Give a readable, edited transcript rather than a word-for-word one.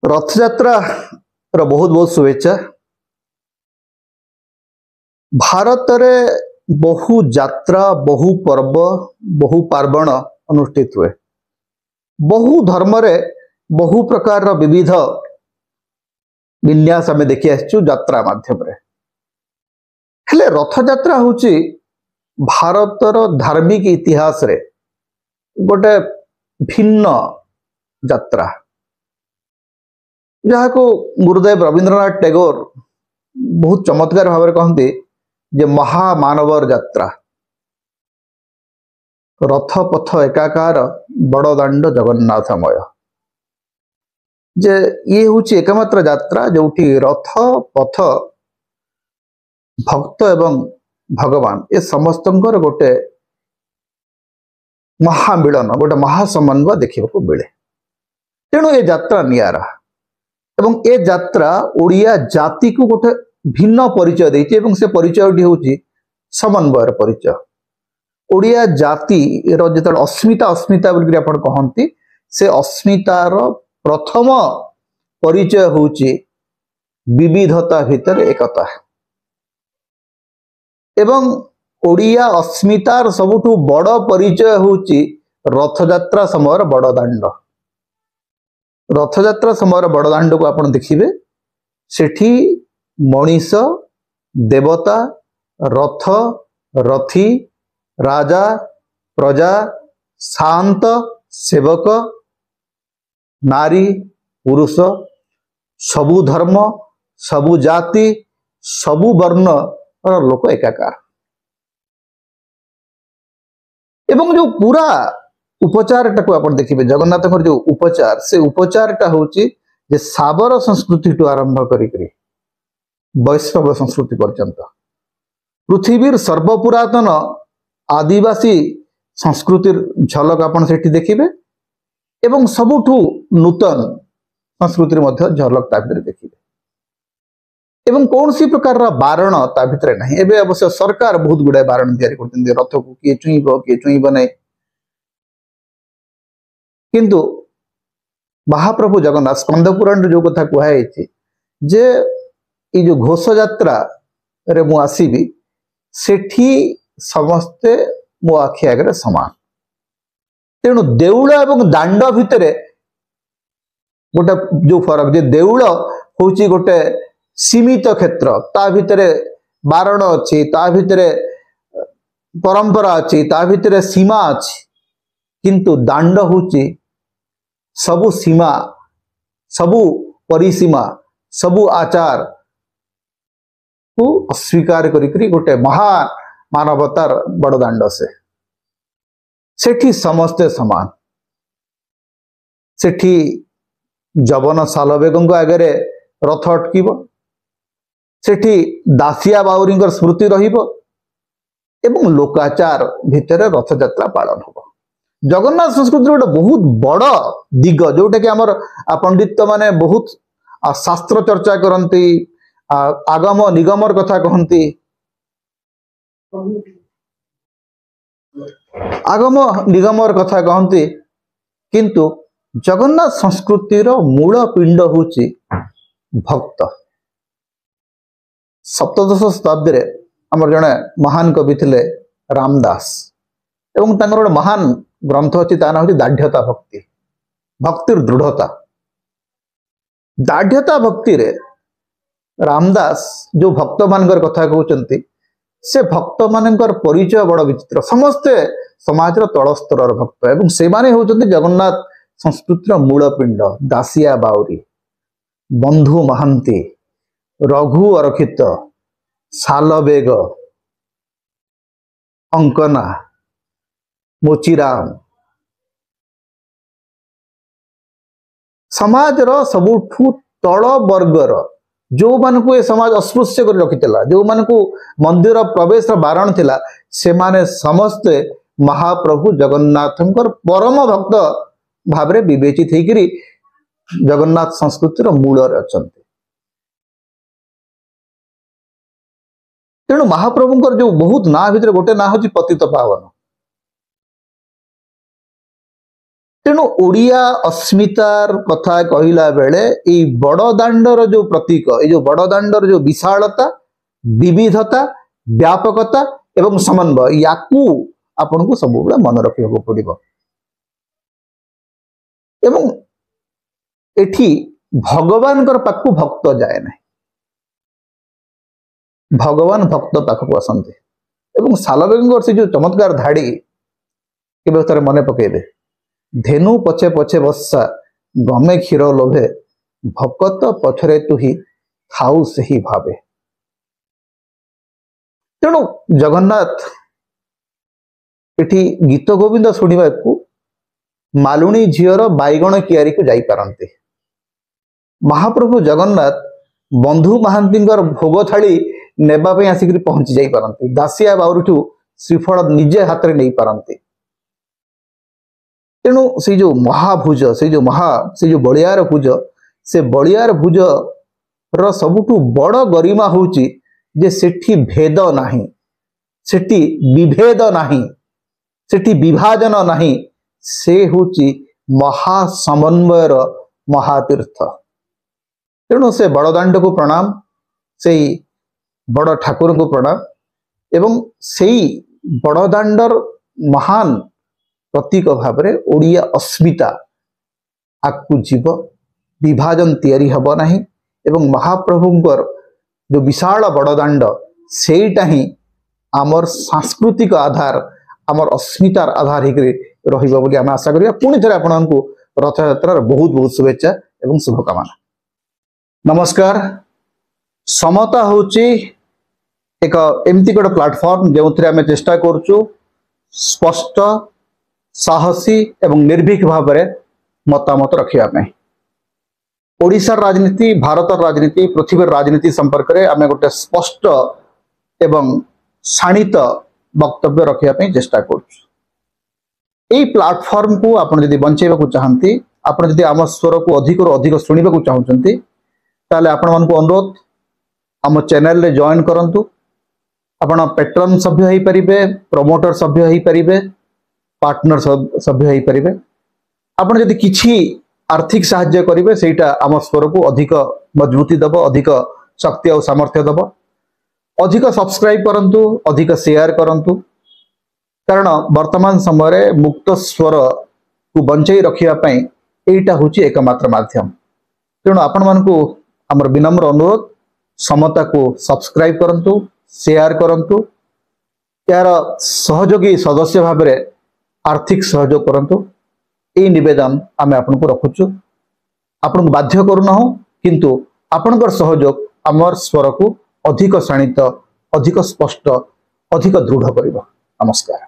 रथयात्रा बहुत बहुत शुभेच्छा। भारत रे बहु यात्रा बहु पर्व बहु पार्वण अनुष्ठित हुए। बहु धर्म रे बहु प्रकार विविध विन्यास आम देखी आसचु यात्रा माध्यम रे। हेले रथयात्रा होची भारतर धार्मिक इतिहास रे गोटे भिन्न यात्रा, जहाँ को गुरुदेव रवींद्रनाथ टैगोर बहुत चमत्कार भाव कहते जे महामानवर यात्रा, रथ पथ एकाकार बड़दाण्ड जगन्नाथमय। जे ये हूँ एकमात्र यात्रा जोठी रथ पथ भक्त एवं भगवान ए समस्त गोटे महामिलन गोटे महासमन्वय देखा मिले। तेणु ये यात्रा नियारा एवं ए यात्रा ओडिया जाति को गोटे भिन्न परिचय देती एवं से परिचय होची समन्वयर परिचय। ओडिया जाति जो अस्मिता अस्मिता बोल आप कहती से अस्मितार प्रथम परिचय होची विविधता भितर एकता एवं ओडिया अस्मितार सबुठु बड़ परिचय होची रथयात्रा समय बड़दाण्ड। रथयात्रा समय बड़दाण्ड को आप देखिए सेठी मनीष देवता रथ रथी राजा प्रजा शांत सेवक नारी पुरुष सबु धर्म सबु जाति सबु वर्ण लोक एकाकार एवं जो पूरा उपचार टाक आप देखिए जगन्नाथ जो उपचार से उपचार टा होची जे साबर संस्कृति टू आरंभ करी वैष्णव संस्कृति पर्यंत पृथ्वीर सर्वपुरातन आदिवासी संस्कृति झलक आप देखिए एवं सबुठु नूतन संस्कृति मध्य झलक ता भीतर देखिए एवं कौन सी प्रकार बारण ता भीतर नहीं। एबे अवश्य सरकार बहुत गुड़ाए बारण तैयारी करते रथ को किए छुईब नहीं, किंतु महाप्रभु जगन्नाथ स्कंद पुराण जो कथा कहुई जे ये जो घोष यात्रा रे मु आसीबी सेठी समस्ते मो आखि आगे समान। तेणु देउल एवं दांड भितर गोटे जो फरक जे देउल होची गोटे सीमित क्षेत्र ता भितर बारण अच्छी ता भितर परंपरा अच्छी ता भितर सीमा अच्छी, किंतु दांड होची सबु सीमा सबु परिसीमा सबु आचार को अस्वीकार करी गोटे महान मानवतार बड़दाण्ड से सेठी समस्ते समान। सेठी जवन सालवेगों आगे रथ अटकिब, सेठी दासिया बाउरी स्मृति रहिबो एवं लोकाचार भितर रथयात्रा पालन हो। जगन्नाथ संस्कृति गोटे बहुत बड़ दिग जोटा कि आमर पंडित माने बहुत शास्त्र चर्चा करती आगम निगमर कथा कहती आगम निगमर कथा कहती, किंतु जगन्नाथ संस्कृतिर मूल पिंड होची भक्त। सप्तदश शताब्दी रे आमर जड़े महान कवि थिले रामदास एवं तांकर गोटे महान ग्रंथ अच्छी ता ना हूँ दाढ़्यता भक्ति भक्तिर दृढ़ता। दाढ़्यता भक्ति रे रामदास जो भक्त मानकर कथा कहते से भक्त मानकर परिचय बड़ विचित्र। समस्ते समाज तल स्तर भक्त एवं से माने होचंती जगन्नाथ संस्कृतिर मूल पिंड। दासिया बाउरी बंधु महांती रघु अरखित सालबेग अंकना मोचीराम समाजर सबुठु तल वर्गर जो मान को ये समाज अस्पृश्य कर रखिला जो मान को मंदिर प्रवेश बारण थिला से माने समस्ते महाप्रभु जगन्नाथंकर परम भक्त भावरे विवेचित होकर जगन्नाथ संस्कृतिर मूल अच्छा। तेणु महाप्रभुंकर जो बहुत ना भीतर गोटे ना हूँ पतित पावन। तेणु ओडिया अस्मितार कथा कहला बेले ये बड़दाण्डर जो प्रतीक ये जो बड़दाण्डर जो विशालता विविधता व्यापकता एवं समन्वय याकू आपन को सब मन रखा पड़ो एवं एठी भगवान पाखु भक्त जाए ना भगवान भक्त पाखक आसते एवं सालवेंगर से जो चमत्कार धाड़ी के मन पकईदे धेनु पछे पछे बस्सा गमे क्षीर लोभे भकत पछरे तु ही थाउ से ही भावे। तेणु जगन्नाथ एठी गीत गोविंद शुणा मालुणी झीर बैगण कियारी को जाई पारंते। महाप्रभु जगन्नाथ बंधु महांती भोग थाली नेबापी आसिक पहुंची जाई पारंते। दासिया बाउरीठू श्रीफल निजे हाथ में नहीं पारंते। तेणु से जो महाभुज से जो बलियार भुज से बलियार भुज र सबुठू बड़ गरिमा होची जे सेठी भेद नाही सेठी विभेद नाही सेठी विभाजन नाही से होची महासमन्वयर महातीर्थ। तेणु से बड़दाण्ड को प्रणाम से बड़ ठाकुर को प्रणाम एवं से बड़दाण्डर महान प्रतीक भाव में ओडिया अस्मिता आगु जीव विभाजन तैयारी हब नहीं एवं महाप्रभुंकर जो विशाल बड़दाण्ड सेटा ही आमर सांस्कृतिक आधार आमर अस्मितार आधार होकर आम आशा करिया। पुणी थे आपको रथ यात्रार बहुत बहुत शुभेच्छा एवं शुभकामना। नमस्कार। समता होची एक एमती गोटे प्लाटफॉर्म जो आम चेष्टा करुचु स्पष्ट साहसी एवं निर्भीक भाव में मतामत रखा। ओडिशार राजनीति भारत राजनीति पृथ्वी राजनीति संपर्क में आम गोटे स्पष्ट एवं शाणित वक्तव्य रखापी चेष्टा कर प्लाटफॉर्म को आपड़ जब बंचाइबा चाहती आपड़ जब आम स्वर को अधिक अधिक शुणा चाहते ताले आपण मानक अनुरोध आम चैनल रे जॉइन करंतु। आपण पेट्रन सभ्य हो पारे प्रमोटर सभ्य हो पारे पार्टनर सभ्य हो पारे। आपण जदि किछि आर्थिक साहाय्य करेंगे सेटा आम स्वर को अधिक मजबूती दब अधिक शक्ति और सामर्थ्य दब। अधिक सब्सक्राइब करंतु अधिक शेयर करंतु कारण वर्तमान समय मुक्त स्वर को बंचाई रखिया एटा होची एकमात्र माध्यम। तेणु आपण मानकु आमर विनम्र अनुरोध समता को सब्सक्राइब करंतु शेयर करंतु यार सहयोगी सदस्य भाव में आर्थिक सहयोग करंतु ए निवेदन आमे आपन को रखुचु। आपन को बाध्य करूना हो किंतु आपनकर सहयोग आमर स्वर को अधिक शाणित अधिक स्पष्ट अधिक दृढ़ करिबो। नमस्कार।